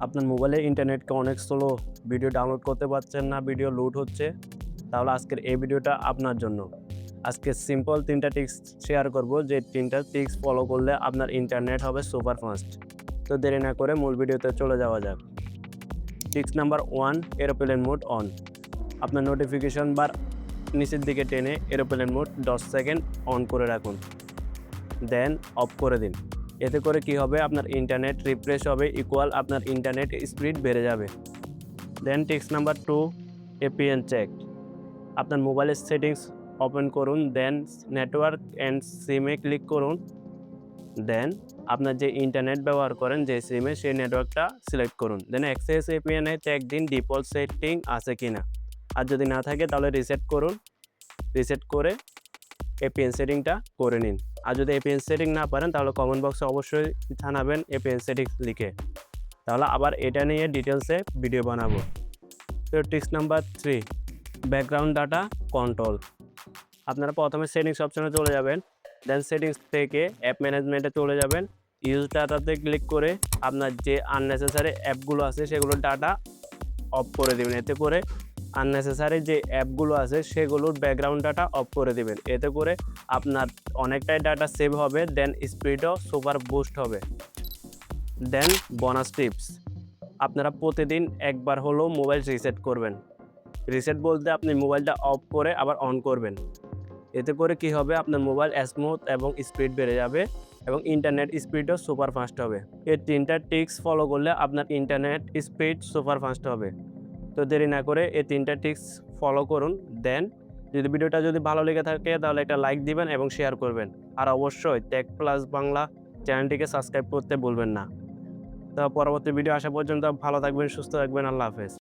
আপনার মোবাইলে ইন্টারনেট অনেক স্লো, ভিডিও ডাউনলোড করতে পারছেন না, ভিডিও লোড হচ্ছে, তাহলে আজকের এই ভিডিওটা আপনার জন্য। আজকে সিম্পল 3টা টিপস শেয়ার করব, যে 3টা টিপস ফলো করলে আপনার ইন্টারনেট হবে সুপার ফাস্ট। তো দেরি না করে মূল ভিডিওতে চলে যাওয়া যাক। Tips number 1, aeroplane mode on. আপনার নোটিফিকেশন বার নিচের দিকে টেনে এরোপ্লেন মোড 10 সেকেন্ড অন করে রাখুন, দেন অফ করে দিন। এতে করে কি হবে, আপনার ইন্টারনেট রিফ্রেশ হবে, ইকুয়াল আপনার ইন্টারনেট স্পিড বেড়ে যাবে। দেন টিপস নাম্বার 2, এপিএন চেক। আপনার মোবাইলের সেটিংস ওপেন করুন, দেন নেটওয়ার্ক অ্যান্ড সিমে ক্লিক করুন, দেন আপনার যে ইন্টারনেট ব্যবহার করেন যে সিমে, সেই নেটওয়ার্কটা সিলেক্ট করুন, দেন অ্যাক্সেস এপিএনে চেক দিন ডিফল্ট সেটিং আছে কিনা। আর যদি না থাকে তাহলে রিসেট করুন, রিসেট করে এপিএন সেটিংটা করে নিন। আর যদি এপিএন সেটিং না পারেন তাহলে কমেন্ট বক্সে অবশ্যই জানাবেন এপিএন সেটিংস লিখে, তাহলে আবার এটা নিয়ে ডিটেলসে ভিডিও বানাবো। তো tips number 3, background data control. আপনারা প্রথমে সেটিংস অপশনে চলে যাবেন, দেন সেটিংস থেকে অ্যাপ ম্যানেজমেন্টে চলে যাবেন, ইউজ ডাটাতে ক্লিক করে আপনার যে আননেসেসারি অ্যাপগুলো আছে সেগুলোর ডাটা অফ করে দেবেন। এতে করে আননেসেসারি যে অ্যাপগুলো আছে সেগুলোর ব্যাকগ্রাউন্ড ডাটা অফ করে দেবেন। এতে করে আপনার অনেকটাই ডাটা সেভ হবে, দেন স্পিডও সুপার বুস্ট হবে। দেন বোনাস টিপস, আপনারা প্রতিদিন একবার হলেও মোবাইল রিসেট করবেন। রিসেট বলতে আপনি মোবাইলটা অফ করে আবার অন করবেন। এতে করে কি হবে, আপনার মোবাইল স্মুথ এবং স্পিড বেড়ে যাবে এবং ইন্টারনেট স্পিডও সুপার ফাস্ট হবে। এই 3টা টিপস ফলো করলে আপনার ইন্টারনেট স্পিড সুপার ফাস্ট হবে। তো দেরি না করে এই 3টা টিপস ফলো করুন। দেন যদি ভিডিওটা ভালো লেগে থাকে তাহলে একটা লাইক দিবেন এবং শেয়ার করবেন। আর অবশ্যই টেক প্লাস বাংলা চ্যানেলটিকে সাবস্ক্রাইব করতে ভুলবেন না। তো পরবর্তী ভিডিও আসা পর্যন্ত ভালো থাকবেন, সুস্থ থাকবেন। আল্লাহ হাফেজ।